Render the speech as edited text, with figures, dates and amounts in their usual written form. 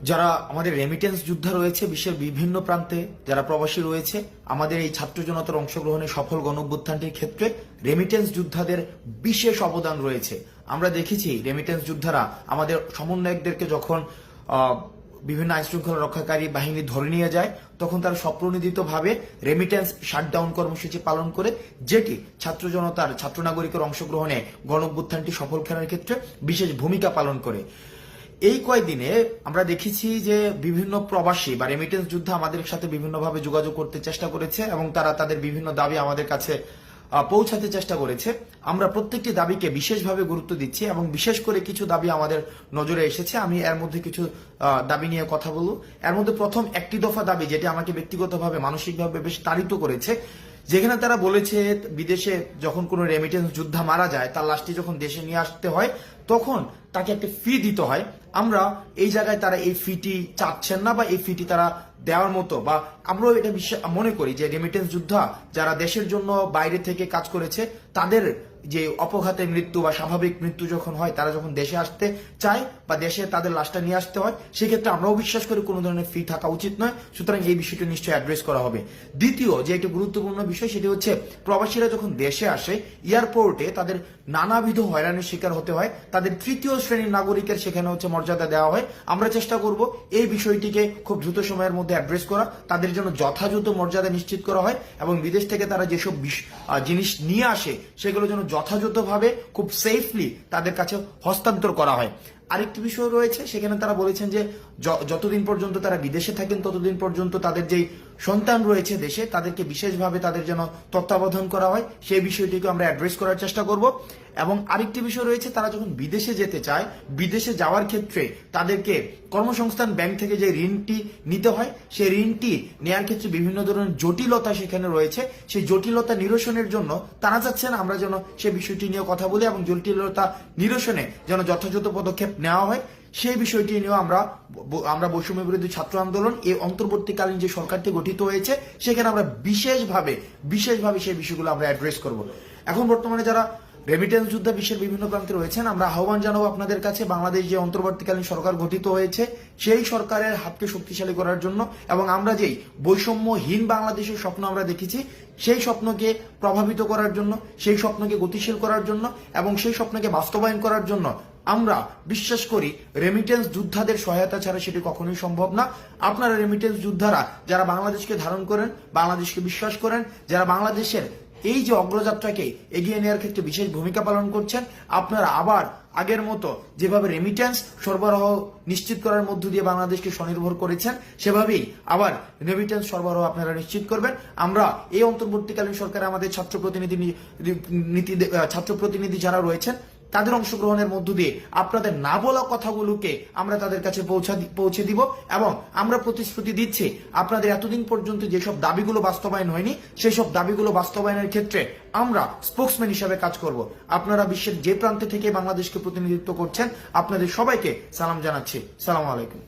যারা আমাদের রেমিটেন্স যোদ্ধা রয়েছে বিশ্বের বিভিন্ন প্রান্তে, যারা প্রবাসী রয়েছে, আমাদের এই ছাত্র জনতার অংশগ্রহণে সফল গণঅভ্যুত্থানটির ক্ষেত্রে রেমিটেন্স যোদ্ধাদের বিশেষ অবদান রয়েছে। আমরা দেখেছি রেমিটেন্স যোদ্ধারা আমাদের সমন্বয়কদেরকে যখন বিভিন্ন আইনশৃঙ্খলা রক্ষাকারী বাহিনী ধরে নিয়ে যায়, তখন তারা স্বপ্রণোদিতভাবে রেমিটেন্স শাটডাউন কর্মসূচি পালন করে, যেটি ছাত্র জনতার, ছাত্র নাগরিকের অংশগ্রহণে গণঅভ্যুত্থানটি সফল করার ক্ষেত্রে বিশেষ ভূমিকা পালন করে। এই কয়েকদিনে আমরা দেখেছি যে বিভিন্ন প্রবাসী বা রেমিটেন্স যোদ্ধা আমাদের সাথে বিভিন্নভাবে যোগাযোগ করতে চেষ্টা করেছে এবং তারা তাদের বিভিন্ন দাবি আমাদের কাছে পৌঁছাতে চেষ্টা করেছে। আমরা প্রত্যেকটি দাবিকে বিশেষভাবে গুরুত্ব দিচ্ছি এবং বিশেষ করে কিছু দাবি আমাদের নজরে এসেছে। আমি এর মধ্যে কিছু দাবি নিয়ে কথা বলবো। এর মধ্যে প্রথম একটি দফা দাবি, যেটি আমাকে ব্যক্তিগতভাবে মানসিকভাবে বেশ তাড়িত করেছে, যেখানে তারা বলেছে বিদেশে যখন কোনো রেমিটেন্স যোদ্ধা মারা যায়, তার লাশটি যখন দেশে নিয়ে আসতে হয় তখন তাকে একটা ফি দিতে হয়। আমরা এই জায়গায় তারা এই ফিটি চাচ্ছেন না বা এই ফিটি তারা দেওয়ার মতো, বা আমরাও এটা মনে করি যে রেমিটেন্স যোদ্ধা যারা দেশের জন্য বাইরে থেকে কাজ করেছে, তাদের যে অপঘাতে মৃত্যু বা স্বাভাবিক মৃত্যু যখন হয়, তারা যখন দেশে আসতে চায় বা দেশে তাদের লাশটা নিয়ে আসতে হয়, সেক্ষেত্রে আমরাও বিশ্বাস করি কোনো ধরনের ফি থাকা উচিত নয়। সুতরাং এই বিষয়টি নিশ্চয়ই অ্যাড্রেস করা হবে। দ্বিতীয় যে একটি গুরুত্বপূর্ণ বিষয়, সেটি হচ্ছে প্রবাসীরা যখন দেশে আসে, এয়ারপোর্টে তাদের নানাবিধ হয়রানির শিকার হতে হয়, তাদের তৃতীয় শ্রেণীর নাগরিকের সেখানে হচ্ছে মর্যাদা দেওয়া হয়। আমরা চেষ্টা করব এই বিষয়টিকে খুব দ্রুত সময়ের মধ্যে অ্যাড্রেস করা, তাদের জন্য যথাযথ মর্যাদা নিশ্চিত করা হয় এবং বিদেশ থেকে তারা যেসব জিনিস নিয়ে আসে সেগুলো যেন যথাযথভাবে খুব সেফলি তাদের কাছে হস্তান্তর করা হয়। আরেকটি বিষয় রয়েছে, সেখানে তারা বলেছেন যে যতদিন পর্যন্ত তারা বিদেশে থাকেন ততদিন পর্যন্ত তাদের যেই সন্তান রয়েছে দেশে, তাদেরকে বিশেষভাবে তাদের যেন তত্ত্বাবধান করা হয়, সেই বিষয়টিকে আমরা অ্যাড্রেস করার চেষ্টা করব। এবং আরেকটি বিষয় রয়েছে, তারা যখন বিদেশে যেতে চায়, বিদেশে যাওয়ার ক্ষেত্রে তাদেরকে কর্মসংস্থান ব্যাংক থেকে যে ঋণটি নিতে হয়, সেই ঋণটি নেওয়ার ক্ষেত্রে বিভিন্ন ধরনের জটিলতা সেখানে রয়েছে। সেই জটিলতা নিরসনের জন্য তারা চাচ্ছেন আমরা যেন সেই বিষয়টি নিয়ে কথা বলি এবং জটিলতা নিরসনে যেন যথাযথ পদক্ষেপ নেওয়া হয়। সেই বিষয়টি নিয়েও আমরা বৈষম্য বিরোধী ছাত্র আন্দোলন এই অন্তর্বর্তীকালীন যে সরকারটি গঠিত হয়েছে, সেখানে আমরা বিশেষভাবে সেই বিষয়গুলো আমরা অ্যাড্রেস করব। এখন বর্তমানে যারা রেমিটেন্স যোদ্ধা বিশ্বের বিভিন্ন প্রান্তে রয়েছেন, আমরা আহ্বান জানাবো আপনাদের কাছে, বাংলাদেশ যে অন্তর্বর্তীকালীন সরকার গঠিত হয়েছে, সেই সরকারের হাতকে শক্তিশালী করার জন্য এবং আমরা যেই বৈষম্যহীন বাংলাদেশের স্বপ্ন আমরা দেখেছি, সেই স্বপ্নকে প্রভাবিত করার জন্য, সেই স্বপ্নকে গতিশীল করার জন্য এবং সেই স্বপ্নকে বাস্তবায়ন করার জন্য আমরা বিশ্বাস করি রেমিটেন্স যোদ্ধাদের সহায়তা ছাড়া সেটি কখনোই সম্ভব না। আপনারা রেমিটেন্স যোদ্ধারা যারা বাংলাদেশকে ধারণ করেন, বাংলাদেশকে বিশ্বাস করেন, যারা বাংলাদেশের এই যে অগ্রযাত্রাকে এগিয়ে নেওয়ার ক্ষেত্রে বিশেষ ভূমিকা পালন করছেন, আপনারা আবার আগের মতো যেভাবে রেমিটেন্স সরবরাহ নিশ্চিত করার মধ্য দিয়ে বাংলাদেশকে স্বনির্ভর করেছেন, সেভাবেই আবার রেমিটেন্স সরবরাহ আপনারা নিশ্চিত করবেন। আমরা এই অন্তর্বর্তীকালীন সরকারে আমাদের ছাত্র প্রতিনিধি যারা রয়েছেন, তাদের অংশগ্রহণের মধ্য দিয়ে আপনাদের না বলা কথাগুলোকে আমরা তাদের কাছে পৌঁছে দিব এবং আমরা প্রতিশ্রুতি দিচ্ছি আপনাদের এতদিন পর্যন্ত যেসব দাবিগুলো বাস্তবায়ন হয়নি, সেই সব দাবিগুলো বাস্তবায়নের ক্ষেত্রে আমরা স্পোকসম্যান হিসাবে কাজ করব। আপনারা বিশ্বের যে প্রান্তে থেকে বাংলাদেশকে প্রতিনিধিত্ব করছেন, আপনাদের সবাইকে সালাম জানাচ্ছি। সালাম আলাইকুম।